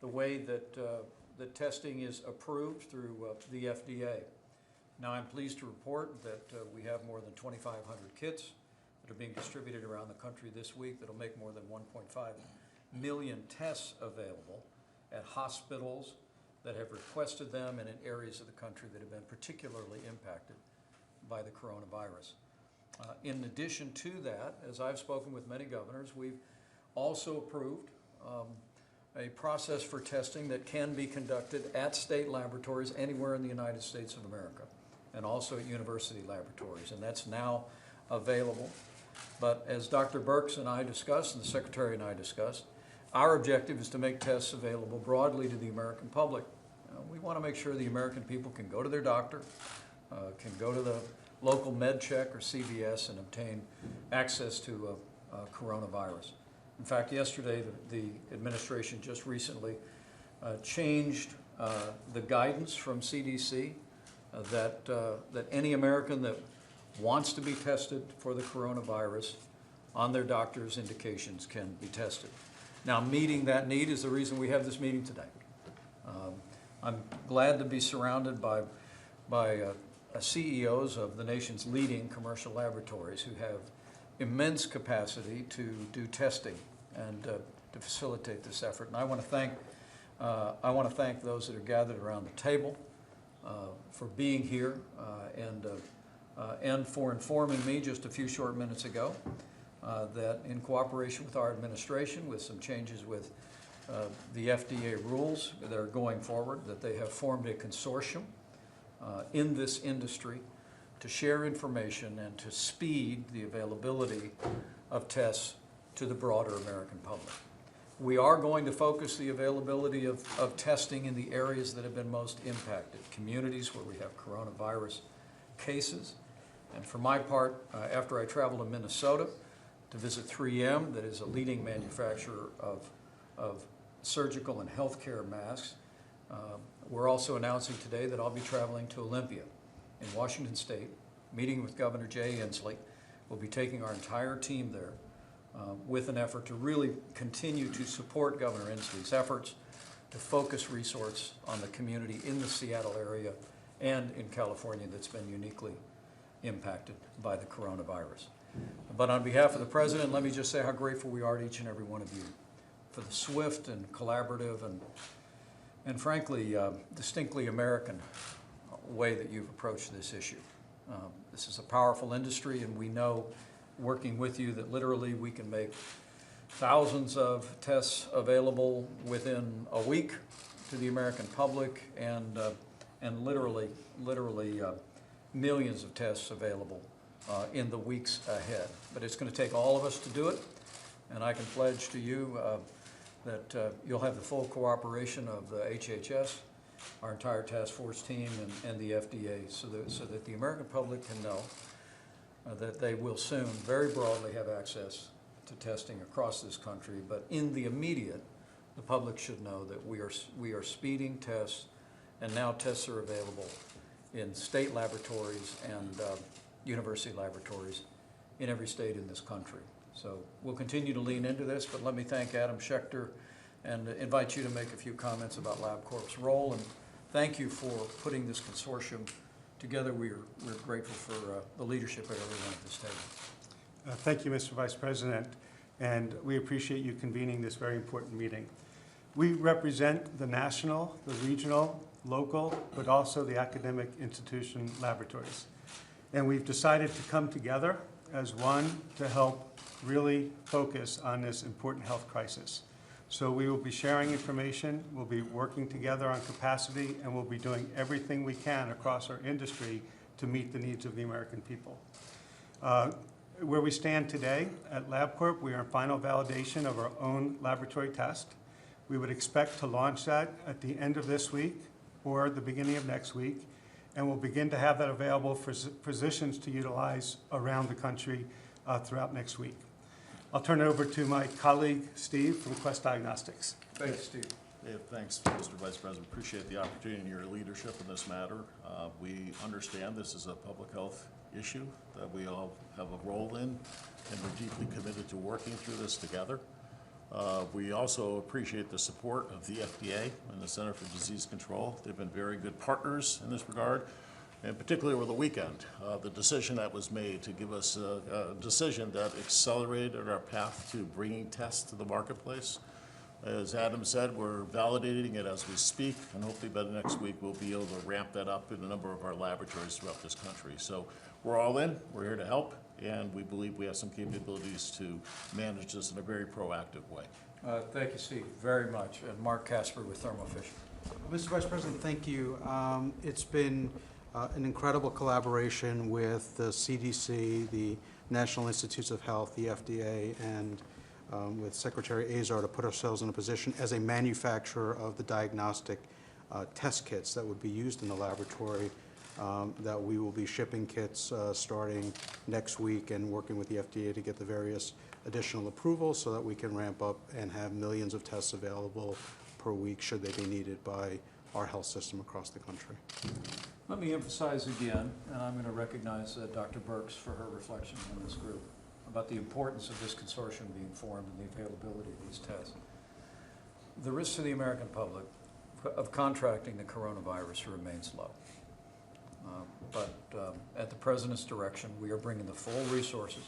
the way that that testing is approved through the FDA. Now, I'm pleased to report that we have more than 2,500 kits that are being distributed around the country this week that'll make more than 1.5 million tests available at hospitals that have requested them and in areas of the country that have been particularly impacted by the coronavirus. In addition to that, as I've spoken with many governors, we've also approved a process for testing that can be conducted at state laboratories anywhere in the United States of America, and also at university laboratories, and that's now available. But as Dr. Birx and I discussed, and the Secretary and I discussed, our objective is to make tests available broadly to the American public. We want to make sure the American people can go to their doctor, can go to the local MedCheck or CVS and obtain access to coronavirus. In fact, yesterday the administration just recently changed the guidance from CDC that any American that wants to be tested for the coronavirus on their doctor's indications can be tested. Now, meeting that need is the reason we have this meeting today. I'm glad to be surrounded by CEOs of the nation's leading commercial laboratories who have immense capacity to do testing and to facilitate this effort. And I want to thank those that are gathered around the table for being here and for informing me just a few short minutes ago that in cooperation with our administration, with some changes with the FDA rules that are going forward, that they have formed a consortium in this industry to share information and to speed the availability of tests to the broader American public. We are going to focus the availability of testing in the areas that have been most impacted, communities where we have coronavirus cases. And for my part, after I traveled to Minnesota to visit 3M, that is a leading manufacturer of surgical and healthcare masks, we're also announcing today that I'll be traveling to Olympia in Washington State, meeting with Governor Jay Inslee. We'll be taking our entire team there with an effort to really continue to support Governor Inslee's efforts to focus resources on the community in the Seattle area and in California that's been uniquely impacted by the coronavirus. But on behalf of the President, let me just say how grateful we are to each and every one of you for the swift and collaborative and frankly, distinctly American way that you've approached this issue. This is a powerful industry, and we know, working with you, that literally we can make thousands of tests available within a week to the American public, and literally millions of tests available in the weeks ahead. But it's going to take all of us to do it, and I can pledge to you that you'll have the full cooperation of the HHS, our entire task force team, and the FDA, so that the American public can know that they will soon very broadly have access to testing across this country. But in the immediate, the public should know that we are speeding tests, and now tests are available in state laboratories and university laboratories in every state in this country. So we'll continue to lean into this, but let me thank Adam Schechter and invite you to make a few comments about LabCorp's role, and thank you for putting this consortium together. We're grateful for the leadership of everyone at this table. Thank you, Mr. Vice President, and we appreciate you convening this very important meeting. We represent the national, the regional, local, but also the academic institution laboratories. And we've decided to come together as one to help really focus on this important health crisis. So we will be sharing information, we'll be working together on capacity, and we'll be doing everything we can across our industry to meet the needs of the American people. Where we stand today at LabCorp, we are in final validation of our own laboratory test. We would expect to launch that at the end of this week or the beginning of next week, and we'll begin to have that available for physicians to utilize around the country throughout next week. I'll turn it over to my colleague, Steve, from Quest Diagnostics. Thanks, Steve. Yeah, thanks, Mr. Vice President. Appreciate the opportunity and your leadership in this matter. We understand this is a public health issue that we all have a role in, and we're deeply committed to working through this together. We also appreciate the support of the FDA and the Center for Disease Control. They've been very good partners in this regard, and particularly over the weekend. The decision that was made to give us a decision that accelerated our path to bringing tests to the marketplace. As Adam said, we're validating it as we speak, and hopefully by the next week we'll be able to ramp that up in a number of our laboratories throughout this country. So we're all in, we're here to help, and we believe we have some capabilities to manage this in a very proactive way. Thank you, Steve, very much. And Mark Casper with Thermo Fisher. Mr. Vice President, thank you. It's been an incredible collaboration with the CDC, the National Institutes of Health, the FDA, and with Secretary Azar to put ourselves in a position as a manufacturer of the diagnostic test kits that would be used in the laboratory, that we will be shipping kits starting next week and working with the FDA to get the various additional approvals so that we can ramp up and have millions of tests available per week should they be needed by our health system across the country. Let me emphasize again, and I'm going to recognize Dr. Burks for her reflections on this group, about the importance of this consortium being formed and the availability of these tests. The risk to the American public of contracting the coronavirus remains low. But at the President's direction, we are bringing the full resources,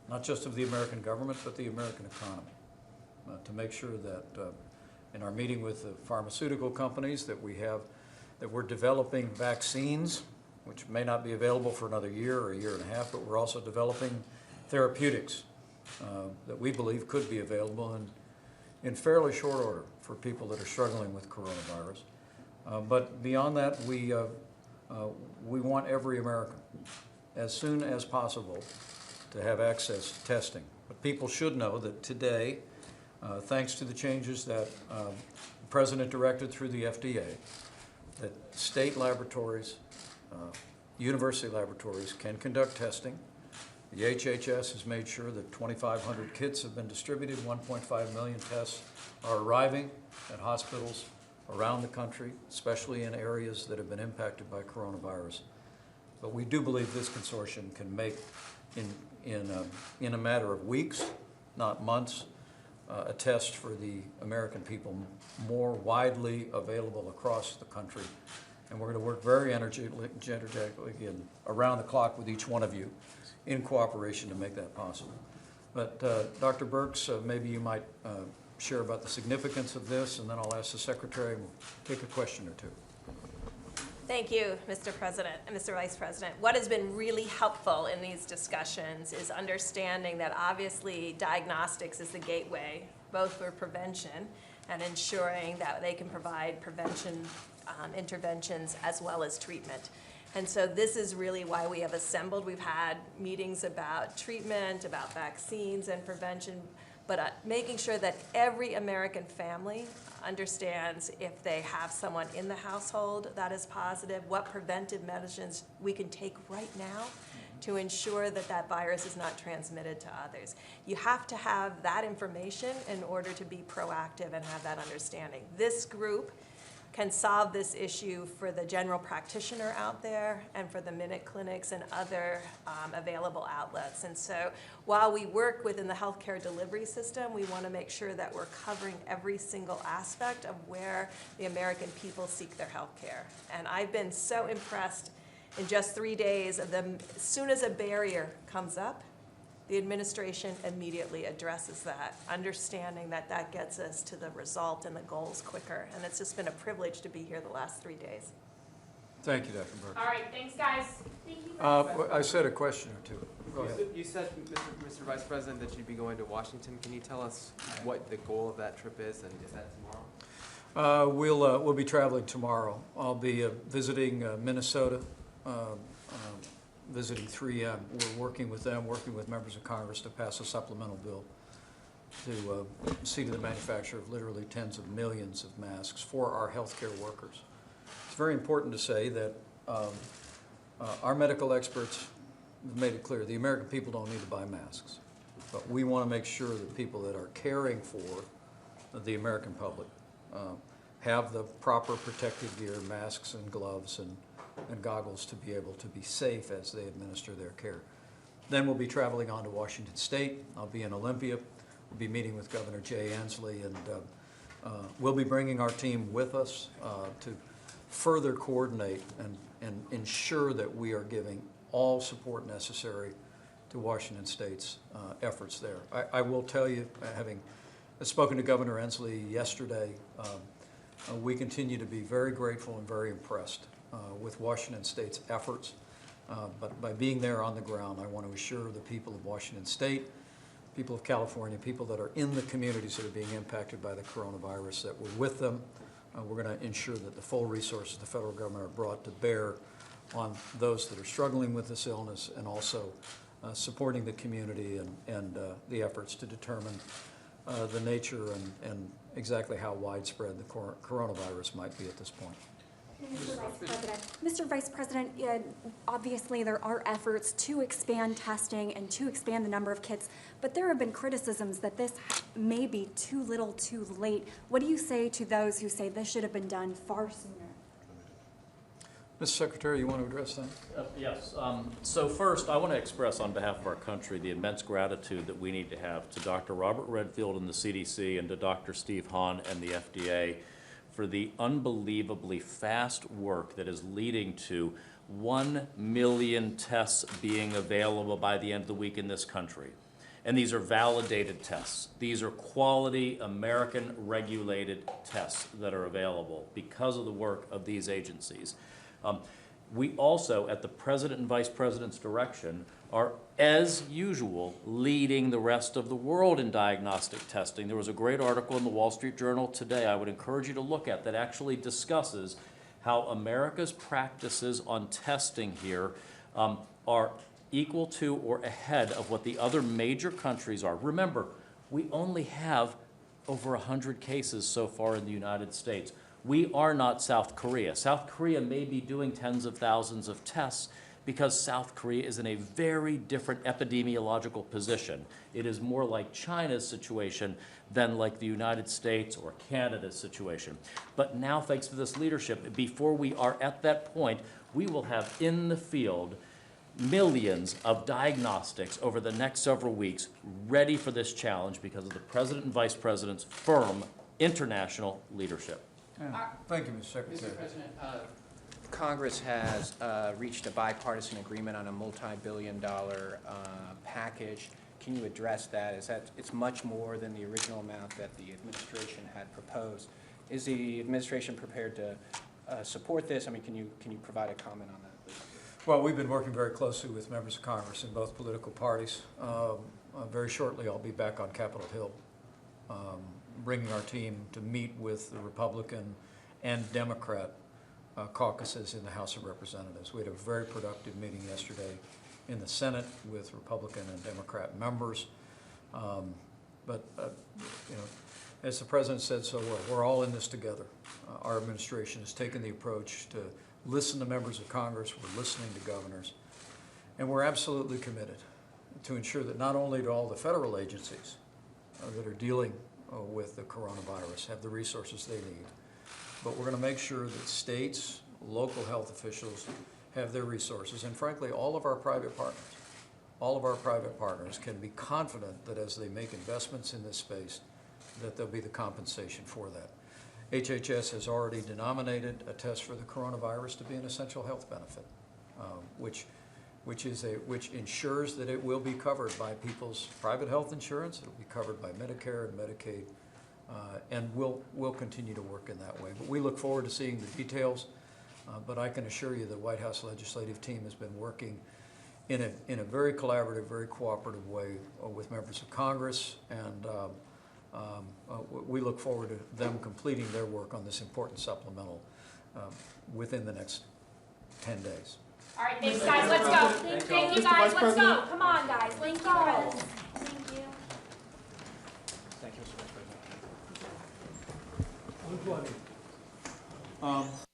not just of the American government, but the American economy, to make sure that in our meeting with the pharmaceutical companies that we're developing vaccines, which may not be available for another year or a year and a half, but we're also developing therapeutics that we believe could be available in fairly short order for people that are struggling with coronavirus. But beyond that, we want every American, as soon as possible, to have access to testing. But people should know that today, thanks to the changes that the President directed through the FDA, that state laboratories, university laboratories can conduct testing. The HHS has made sure that 2,500 kits have been distributed, 1.5 million tests are arriving at hospitals around the country, especially in areas that have been impacted by coronavirus. But we do believe this consortium can make, in a matter of weeks, not months, a test for the American people more widely available across the country. And we're going to work very energetically and around the clock with each one of you in cooperation to make that possible. But Dr. Burks, maybe you might share about the significance of this, and then I'll ask the Secretary, and we'll take a question or two. Thank you, Mr. President and Mr. Vice President. What has been really helpful in these discussions is understanding that obviously diagnostics is the gateway, both for prevention and ensuring that they can provide prevention interventions as well as treatment. And so this is really why we have assembled. We've had meetings about treatment, about vaccines and prevention, but making sure that every American family understands if they have someone in the household that is positive, what preventive medicines we can take right now to ensure that that virus is not transmitted to others. You have to have that information in order to be proactive and have that understanding. This group can solve this issue for the general practitioner out there and for the minute clinics and other available outlets. And so while we work within the healthcare delivery system, we want to make sure that we're covering every single aspect of where the American people seek their healthcare. And I've been so impressed in just 3 days of them. As soon as a barrier comes up, the administration immediately addresses that, understanding that that gets us to the result and the goals quicker. And it's just been a privilege to be here the last 3 days. Thank you, Dr. Burke. All right, thanks, guys. Thank you. I said a question or two. Go ahead. You said, Mr. Vice President, that you'd be going to Washington. Can you tell us what the goal of that trip is, and is that tomorrow? We'll be traveling tomorrow. I'll be visiting Minnesota, visiting 3M. We're working with them, working with members of Congress to pass a supplemental bill to see to the manufacture of literally tens of millions of masks for our healthcare workers. It's very important to say that our medical experts have made it clear the American people don't need to buy masks, but we want to make sure that people that are caring for the American public have the proper protective gear, masks and gloves and goggles to be able to be safe as they administer their care. Then we'll be traveling on to Washington State. I'll be in Olympia We'll be meeting with Governor Jay Inslee, and we'll be bringing our team with us to further coordinate and ensure that we are giving all support necessary to Washington State's efforts there. I will tell you, having spoken to Governor Inslee yesterday, we continue to be very grateful and very impressed with Washington State's efforts. But by being there on the ground, I want to assure the people of Washington State, people of California, people that are in the communities that are being impacted by the coronavirus, that we're with them. We're going to ensure that the full resources the federal government are brought to bear on those that are struggling with this illness, and also supporting the community and the efforts to determine the nature and exactly how widespread the coronavirus might be at this point. Mr. Vice President, obviously there are efforts to expand testing and to expand the number of kits, but there have been criticisms that this may be too little too late. What do you say to those who say this should have been done far sooner? Mr. Secretary, you want to address that? Yes. So first, I want to express on behalf of our country the immense gratitude that we need to have to Dr. Robert Redfield and the CDC and to Dr. Steve Hahn and the FDA for the unbelievably fast work that is leading to 1 million tests being available by the end of the week in this country. And these are validated tests. These are quality American regulated tests that are available because of the work of these agencies. We also, at the President and Vice President's direction, are, as usual, leading the rest of the world in diagnostic testing. There was a great article in the Wall Street Journal today I would encourage you to look at that actually discusses how America's practices on testing here are equal to or ahead of what the other major countries are. Remember, we only have over 100 cases so far in the United States. We are not South Korea. South Korea may be doing tens of thousands of tests because South Korea is in a very different epidemiological position. It is more like China's situation than like the United States or Canada's situation. But now, thanks to this leadership, before we are at that point, we will have in the field millions of diagnostics over the next several weeks ready for this challenge because of the President and Vice President's firm international leadership. Yeah. Thank you, Mr. Secretary. Mr. President, Congress has reached a bipartisan agreement on a multi-billion-dollar package. Can you address that? It's much more than the original amount that the administration had proposed. Is the administration prepared to support this? I mean, can you provide a comment on that, please? Well, we've been working very closely with members of Congress in both political parties. Very shortly, I'll be back on Capitol Hill, bringing our team to meet with the Republican and Democrat caucuses in the House of Representatives. We had a very productive meeting yesterday in the Senate with Republican and Democrat members. But as the President said so well, we're all in this together. Our administration has taken the approach to listen to members of Congress, we're listening to governors, and we're absolutely committed to ensure that not only do all the federal agencies that are dealing with the coronavirus have the resources they need, but we're going to make sure that states, local health officials have their resources, and frankly, all of our private partners can be confident that as they make investments in this space, that there'll be the compensation for that. HHS has already denominated a test for the coronavirus to be an essential health benefit, which ensures that it will be covered by people's private health insurance. It will be covered by Medicare and Medicaid, and we'll continue to work in that way. But we look forward to seeing the details. But I can assure you the White House legislative team has been working in a very collaborative, very cooperative way with members of Congress, and we look forward to them completing their work on this important supplemental within the next 10 days. All right, thanks, guys. Let's go. Thank you, guys. Let's go. Come on, guys. Let's go. Thank you. Thank you, Mr. Vice President.